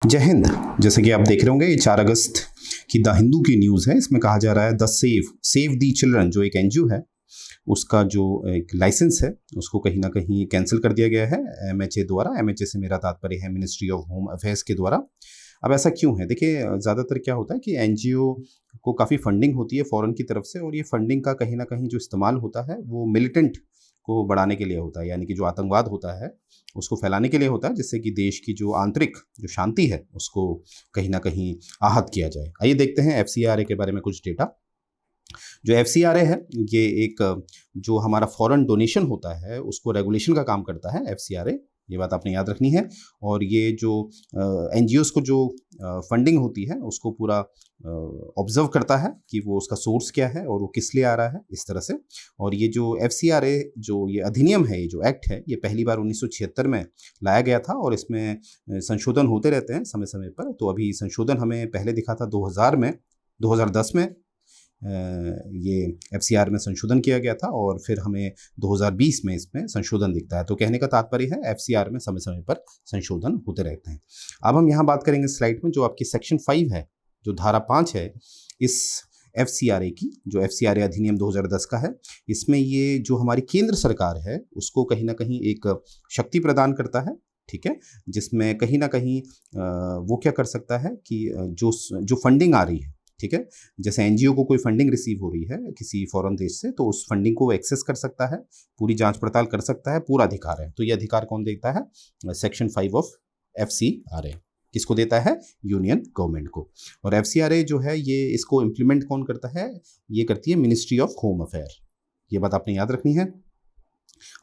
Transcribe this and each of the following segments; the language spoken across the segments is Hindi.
जय हिंद। जैसे कि आप देख रहे होंगे, ये 4 अगस्त की द हिंदू की न्यूज़ है। इसमें कहा जा रहा है द सेव दी चिल्ड्रन जो एक एनजीओ है, उसका जो एक लाइसेंस है उसको कहीं ना कहीं कैंसिल कर दिया गया है एमएचए द्वारा। एमएचए से मेरा तात्पर्य है मिनिस्ट्री ऑफ होम अफेयर्स के द्वारा। अब ऐसा क्यों है? देखिए, ज़्यादातर क्या होता है कि एनजीओ को काफ़ी फंडिंग होती है फॉरेन की तरफ से, और ये फंडिंग का कहीं ना कहीं जो इस्तेमाल होता है वो मिलिटेंट को बढ़ाने के लिए होता है, यानी कि जो आतंकवाद होता है उसको फैलाने के लिए होता है, जिससे कि देश की जो आंतरिक जो शांति है उसको कहीं ना कहीं आहत किया जाए। आइए देखते हैं एफसीआरए के बारे में कुछ डेटा। जो एफसीआरए है, ये एक जो हमारा फॉरेन डोनेशन होता है उसको रेगुलेशन का काम करता है एफसीआरए। ये बात आपने याद रखनी है। और ये जो एनजीओज को जो फंडिंग होती है उसको पूरा ऑब्जर्व करता है कि वो उसका सोर्स क्या है और वो किस लिए आ रहा है, इस तरह से। और ये जो एफसीआरए जो ये अधिनियम है, ये जो एक्ट है, ये पहली बार 1976 में लाया गया था, और इसमें संशोधन होते रहते हैं समय समय पर। तो अभी संशोधन हमें पहले दिखा था 2010 में ये एफसीआर में संशोधन किया गया था, और फिर हमें 2020 में इसमें संशोधन दिखता है। तो कहने का तात्पर्य है एफसीआर में समय समय पर संशोधन होते रहते हैं। अब हम यहाँ बात करेंगे स्लाइड में, जो आपकी सेक्शन 5 है, जो धारा 5 है इस एफसीआरए की, जो एफसीआरए अधिनियम 2010 का है। इसमें ये जो हमारी केंद्र सरकार है उसको कहीं ना कहीं एक शक्ति प्रदान करता है, ठीक है, जिसमें कहीं ना कहीं वो क्या कर सकता है कि जो फंडिंग आ रही है, ठीक है, जैसे एनजीओ को कोई फंडिंग रिसीव हो रही है किसी फॉरेन देश से, तो उस फंडिंग को वो एक्सेस कर सकता है, पूरी जांच पड़ताल कर सकता है, पूरा अधिकार है। तो ये अधिकार कौन देता है? सेक्शन 5 ऑफ एफसीआरए किसको देता है? यूनियन गवर्नमेंट को। और एफसीआरए जो है ये इसको इम्प्लीमेंट कौन करता है? ये करती है मिनिस्ट्री ऑफ होम अफेयर। ये बात आपने याद रखनी है।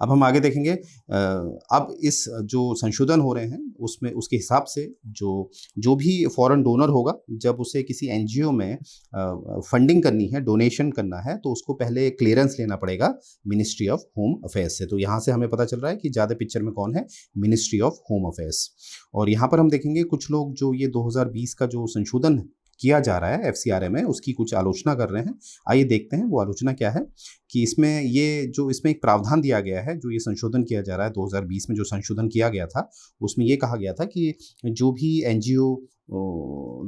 अब हम आगे देखेंगे। अब इस जो संशोधन हो रहे हैं उसमें उसके हिसाब से जो जो भी फॉरेन डोनर होगा, जब उसे किसी एनजीओ में फंडिंग करनी है, डोनेशन करना है, तो उसको पहले क्लियरेंस लेना पड़ेगा मिनिस्ट्री ऑफ होम अफेयर्स से। तो यहाँ से हमें पता चल रहा है कि ज़्यादा पिक्चर में कौन है? Ministry of home affairs. और यहाँ पर हम देखेंगे कुछ लोग जो ये 2020 का जो संशोधन किया जा रहा है एफसीआरए में, उसकी कुछ आलोचना कर रहे हैं। आइए देखते हैं वो आलोचना क्या है। कि इसमें एक प्रावधान दिया गया है, जो ये संशोधन किया जा रहा है 2020 में जो संशोधन किया गया था, उसमें ये कहा गया था कि जो भी एनजीओ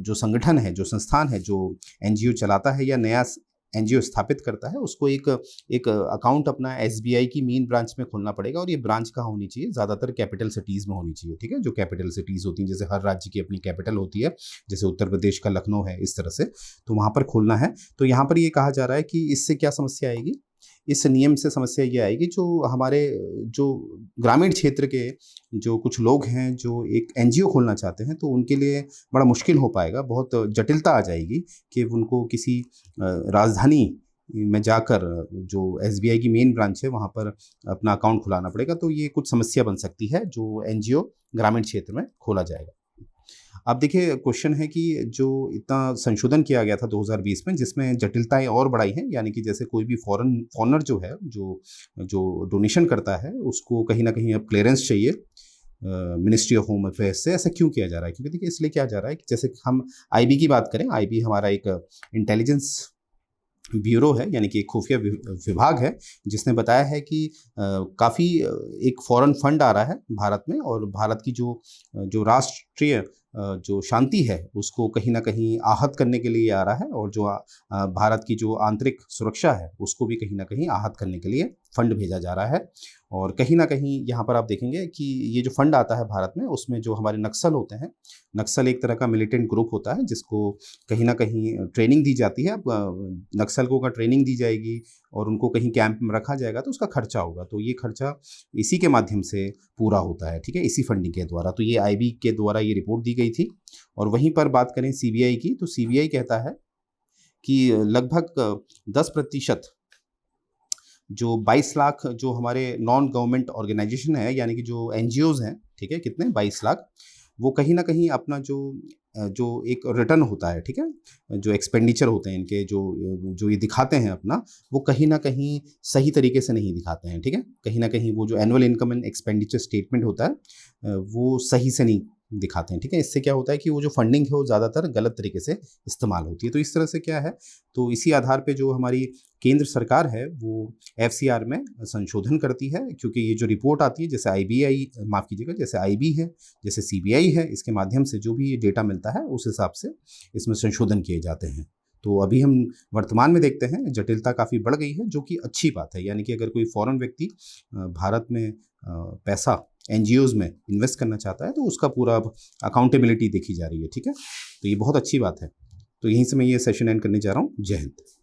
जो संगठन है, जो संस्थान है, जो एनजीओ चलाता है या नया एनजीओ स्थापित करता है, उसको एक अकाउंट अपना एसबीआई की मेन ब्रांच में खोलना पड़ेगा। और ये ब्रांच कहाँ होनी चाहिए? ज़्यादातर कैपिटल सिटीज़ में होनी चाहिए, ठीक है, जो कैपिटल सिटीज़ होती हैं, जैसे हर राज्य की अपनी कैपिटल होती है, जैसे उत्तर प्रदेश का लखनऊ है, इस तरह से। तो वहाँ पर खोलना है। तो यहाँ पर ये कहा जा रहा है कि इससे क्या समस्या आएगी? इस नियम से समस्या ये आएगी, जो हमारे जो ग्रामीण क्षेत्र के जो कुछ लोग हैं जो एक एनजीओ खोलना चाहते हैं, तो उनके लिए बड़ा मुश्किल हो पाएगा, बहुत जटिलता आ जाएगी कि उनको किसी राजधानी में जाकर जो एसबीआई की मेन ब्रांच है वहाँ पर अपना अकाउंट खुलाना पड़ेगा। तो ये कुछ समस्या बन सकती है जो एनजीओ ग्रामीण क्षेत्र में खोला जाएगा। अब देखिए, क्वेश्चन है कि जो इतना संशोधन किया गया था 2020 में, जिसमें जटिलताएं और बढ़ाई हैं, यानी कि जैसे कोई भी फॉरेनर जो है, जो जो डोनेशन करता है, उसको कहीं ना कहीं अब क्लियरेंस चाहिए मिनिस्ट्री ऑफ होम अफेयर्स से। ऐसा क्यों किया जा रहा है? क्योंकि देखिए, इसलिए किया जा रहा है कि जैसे हम आईबी की बात करें, आईबी हमारा एक इंटेलिजेंस ब्यूरो है, यानी कि एक खुफिया विभाग है, जिसने बताया है कि काफ़ी एक फॉरेन फंड आ रहा है भारत में, और भारत की जो जो राष्ट्रीय जो शांति है उसको कहीं ना कहीं आहत करने के लिए आ रहा है, और जो भारत की जो आंतरिक सुरक्षा है उसको भी कहीं ना कहीं आहत करने के लिए फंड भेजा जा रहा है। और कहीं ना कहीं यहाँ पर आप देखेंगे कि ये जो फंड आता है भारत में, उसमें जो हमारे नक्सल होते हैं, नक्सल एक तरह का मिलिटेंट ग्रुप होता है, जिसको कहीं ना कहीं ट्रेनिंग दी जाती है। अब नक्सलकों का ट्रेनिंग दी जाएगी और उनको कहीं कैंप में रखा जाएगा, तो उसका खर्चा होगा। तो ये खर्चा इसी के माध्यम से पूरा होता है, ठीक है, इसी फंडिंग के द्वारा। तो ये आईबी के द्वारा ये रिपोर्ट दी गई थी। और वहीं पर बात करें सीबीआई की, तो सीबीआई कहता है कि लगभग 10% जो 22 लाख जो हमारे नॉन गवर्नमेंट ऑर्गेनाइजेशन है, यानी कि जो एनजीओज हैं, ठीक है, कितने? 22 लाख, वो कहीं ना कहीं अपना जो एक रिटर्न होता है, ठीक है, जो एक्सपेंडिचर होते हैं इनके, जो ये दिखाते हैं अपना, वो कहीं ना कहीं सही तरीके से नहीं दिखाते हैं, ठीक है। कहीं ना कहीं वो जो annual income and expenditure statement होता है वो सही से नहीं दिखाते हैं, ठीक है। इससे क्या होता है कि वो जो फंडिंग है वो ज़्यादातर गलत तरीके से इस्तेमाल होती है। तो इस तरह से क्या है, तो इसी आधार पे जो हमारी केंद्र सरकार है वो एफसीआर में संशोधन करती है, क्योंकि ये जो रिपोर्ट आती है, जैसे आईबीआई, माफ़ कीजिएगा, जैसे आईबी है, जैसे सीबीआई है, इसके माध्यम से जो भी ये डेटा मिलता है उस हिसाब से इसमें संशोधन किए जाते हैं। तो अभी हम वर्तमान में देखते हैं जटिलता काफ़ी बढ़ गई है, जो कि अच्छी बात है। यानी कि अगर कोई फॉरेन व्यक्ति भारत में पैसा एनजीओज़ में इन्वेस्ट करना चाहता है तो उसका पूरा अब अकाउंटेबिलिटी देखी जा रही है, ठीक है। तो ये बहुत अच्छी बात है। तो यहीं से मैं ये सेशन एंड करने जा रहा हूँ। जय हिंद।